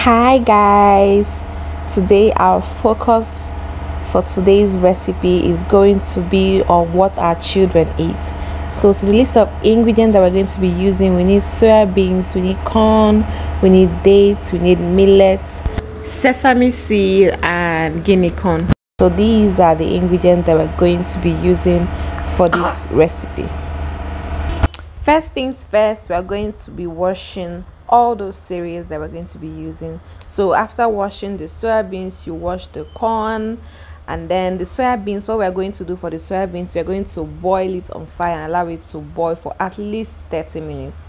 Hi guys, today our focus for today's recipe is going to be on what our children eat. So to the list of ingredients that we're going to be using, we need soya beans, we need corn, we need dates, we need millet, sesame seed and guinea corn. So these are the ingredients that we're going to be using for this recipe. First things first, we are going to be washing all those cereals that we're going to be using. So after washing the soya beans, you wash the corn, and then the soya beans, what we're going to do for the soya beans, we're going to boil it on fire and allow it to boil for at least 30 minutes.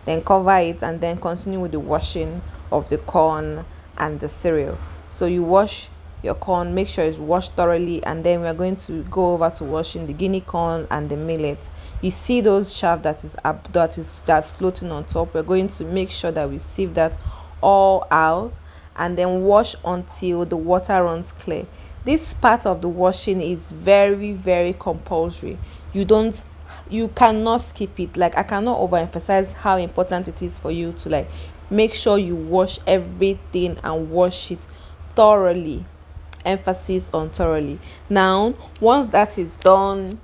Then cover it and then continue with the washing of the corn and the cereal. So you wash your corn, make sure it's washed thoroughly, and then we're going to go over to washing the guinea corn and the millet. You see those chaff that's floating on top. We're going to make sure that we sieve that all out and then wash until the water runs clear. This part of the washing is very compulsory. You cannot skip it. Like, I cannot overemphasize how important it is for you to make sure you wash everything and wash it thoroughly. Emphasis on thoroughly. Now once that is done,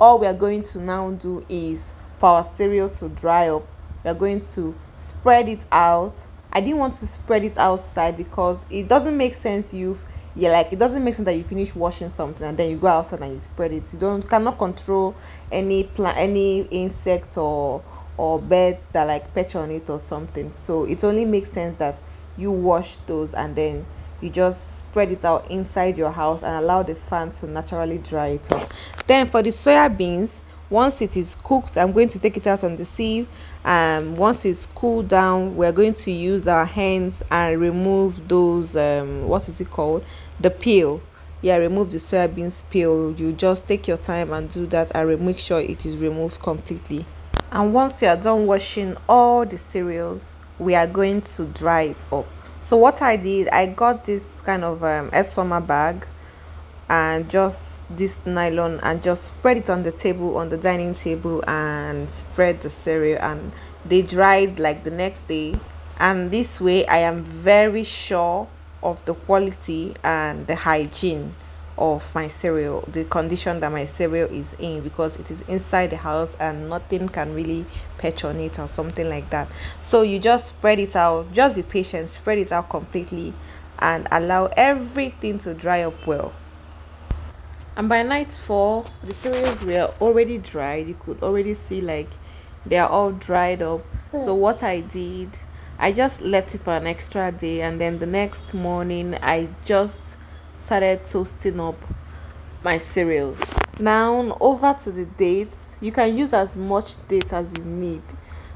all we are going to now do is for our cereal to dry up, we are going to spread it out. I didn't want to spread it outside because it doesn't make sense. It doesn't make sense that you finish washing something and then you go outside and you spread it. You cannot control any insect or birds that perch on it or something. So it only makes sense that you wash those and then you just spread it out inside your house and allow the fan to naturally dry it up. Then for the soya beans, once it is cooked, I'm going to take it out on the sieve. Once it's cooled down, we're going to use our hands and remove those the peel. Remove the soya beans peel. You just take your time and do that and make sure it is removed completely. And once you are done washing all the cereals, we are going to dry it up. So what I did, I got this kind of summer bag and just this nylon and just spread it on the table, on the dining table, and spread the cereal, and they dried like the next day. And this way I am very sure of the quality and the hygiene of my cereal, the condition that my cereal is in, because it is inside the house and nothing can really perch on it or something like that. So you just spread it out, just be patient, spread it out completely and allow everything to dry up well. And by nightfall, the cereals were already dried. You could already see they are all dried up. So what I did, I just left it for an extra day, and then the next morning I just started toasting up my cereals. Now over to the dates. You can use as much dates as you need.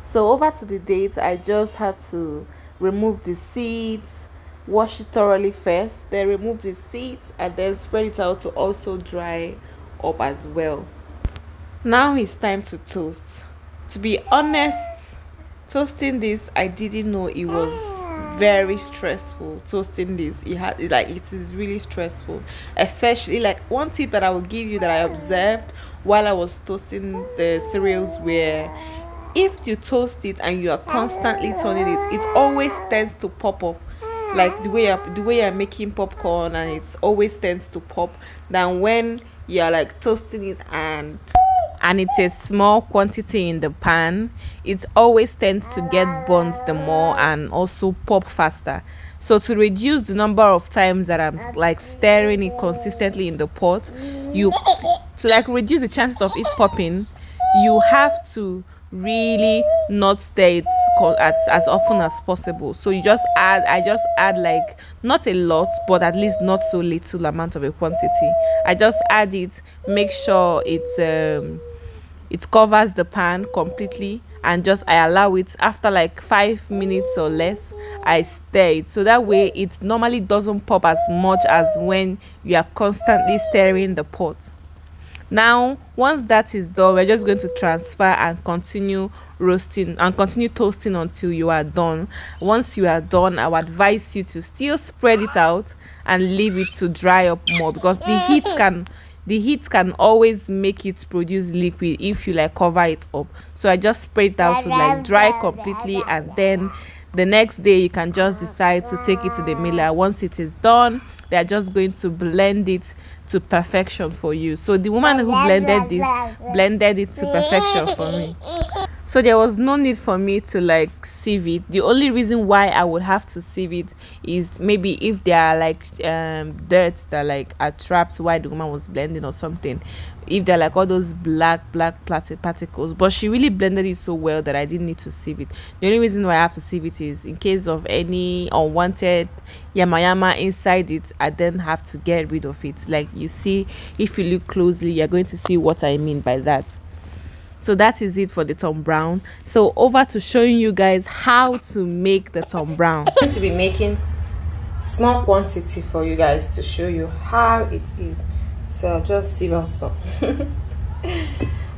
So over to the dates, I just had to remove the seeds, wash it thoroughly first, then remove the seeds and then spread it out to also dry up as well. Now it's time to toast. To be honest, toasting this, I didn't know it was very stressful. Toasting this, it is really stressful. Especially one tip that I will give you that I observed while I was toasting the cereals, where if you toast it and you are constantly turning it, it always tends to pop up, like the way you're making popcorn, and it always tends to pop than when you're toasting it and it's a small quantity in the pan. It always tends to get burnt the more and also pop faster. So to reduce the number of times that I'm stirring it consistently in the pot, to reduce the chances of it popping, you have to really not stir it as often as possible. So I just add not a lot, but at least not so little amount of a quantity. I just add it, make sure it covers the pan completely, and I allow it. After 5 minutes or less, I stir it, so that way it normally doesn't pop as much as when you are constantly stirring the pot. Now once that is done, we're just going to transfer and continue roasting and continue toasting until you are done. Once you are done, I would advise you to still spread it out and leave it to dry up more, because the heat can always make it produce liquid if you cover it up. So I just spread it out to dry completely, and then The next day you can just decide to take it to the miller. Once it is done, they are just going to blend it to perfection for you. So the woman who blended it to perfection for me. So there was no need for me to like sieve it. The only reason why I would have to sieve it is maybe if there are like dirt that like are trapped while the woman was blending or something. If they're like all those black particles, but she really blended it so well that I didn't need to sieve it. The only reason why I have to sieve it is in case of any unwanted yama inside it, I then have to get rid of it. Like you see, if you look closely, you're going to see what I mean by that. So that is it for the Tom Brown. So over to showing you guys how to make the Tom Brown. I'm going to be making small quantity for you guys to show you how it is. So I'll just sieve out some.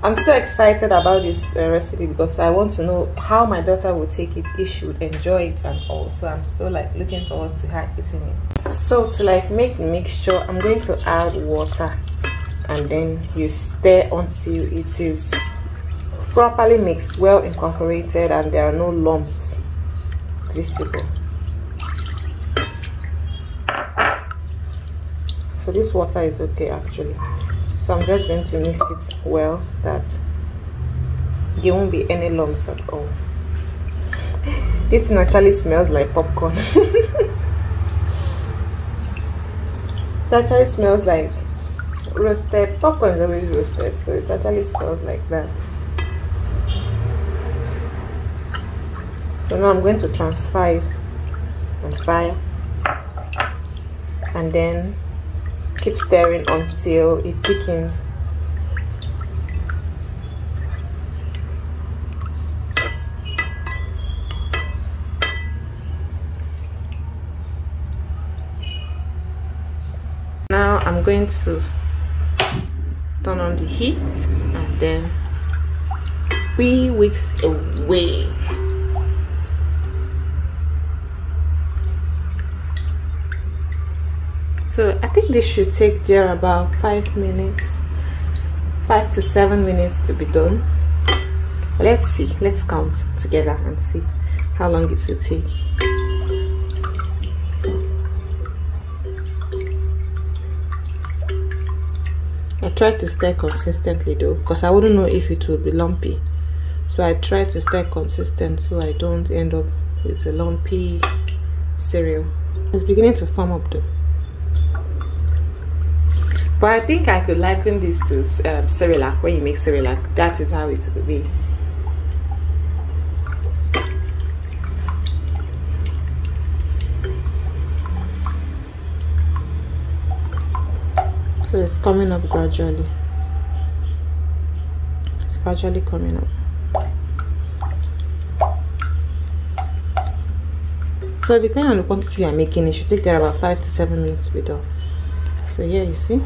I'm so excited about this recipe because I want to know how my daughter will take it, if she would enjoy it and all. So I'm so like looking forward to her eating it. So to like make the mixture, I'm going to add water and then you stir until it is properly mixed, well incorporated, and there are no lumps visible. So this water is okay actually. So I'm just going to mix it well that there won't be any lumps at all. This actually smells like popcorn. It actually smells like roasted popcorn. Is already roasted, so it actually smells like that. So now I'm going to transfer it on fire and then keep stirring until it thickens. Now I'm going to turn on the heat and then 3 weeks away. So I think this should take there about 5 minutes, 5 to 7 minutes to be done. But let's see, let's count together and see how long it will take. I tried to stir consistently though, because I wouldn't know if it would be lumpy. So I try to stir consistent so I don't end up with a lumpy cereal. It's beginning to form up though. But I think I could liken this to Cerelac. When you make Cerelac, that is how it will be. So it's coming up gradually. It's gradually coming up. So depending on the quantity you're making, it should take there about 5 to 7 minutes to be done. So yeah, you see, you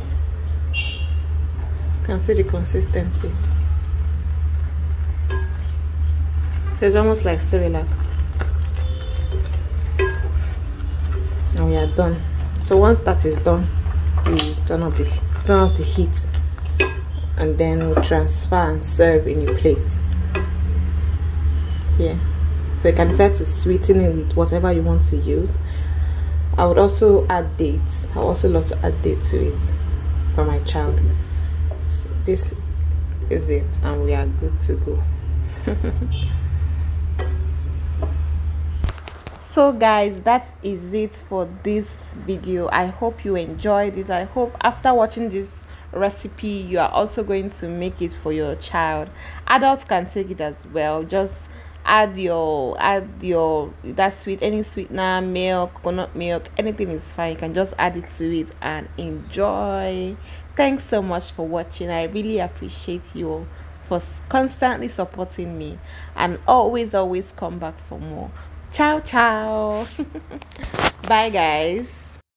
can see the consistency. So it's almost like Cerelac. And we are done. So once that is done, we turn off the heat and then we'll transfer and serve in a plate. Yeah. So you can decide to sweeten it with whatever you want to use. I would also add dates. I also love to add dates to it for my child. So this is it and we are good to go. So guys, that is it for this video. I hope you enjoyed it. I hope after watching this recipe you are also going to make it for your child. Adults can take it as well. Just add your any sweetener, milk, coconut milk, anything is fine. You can just add it to it and enjoy. Thanks so much for watching. I really appreciate you all for constantly supporting me, and always come back for more. Ciao ciao. Bye guys.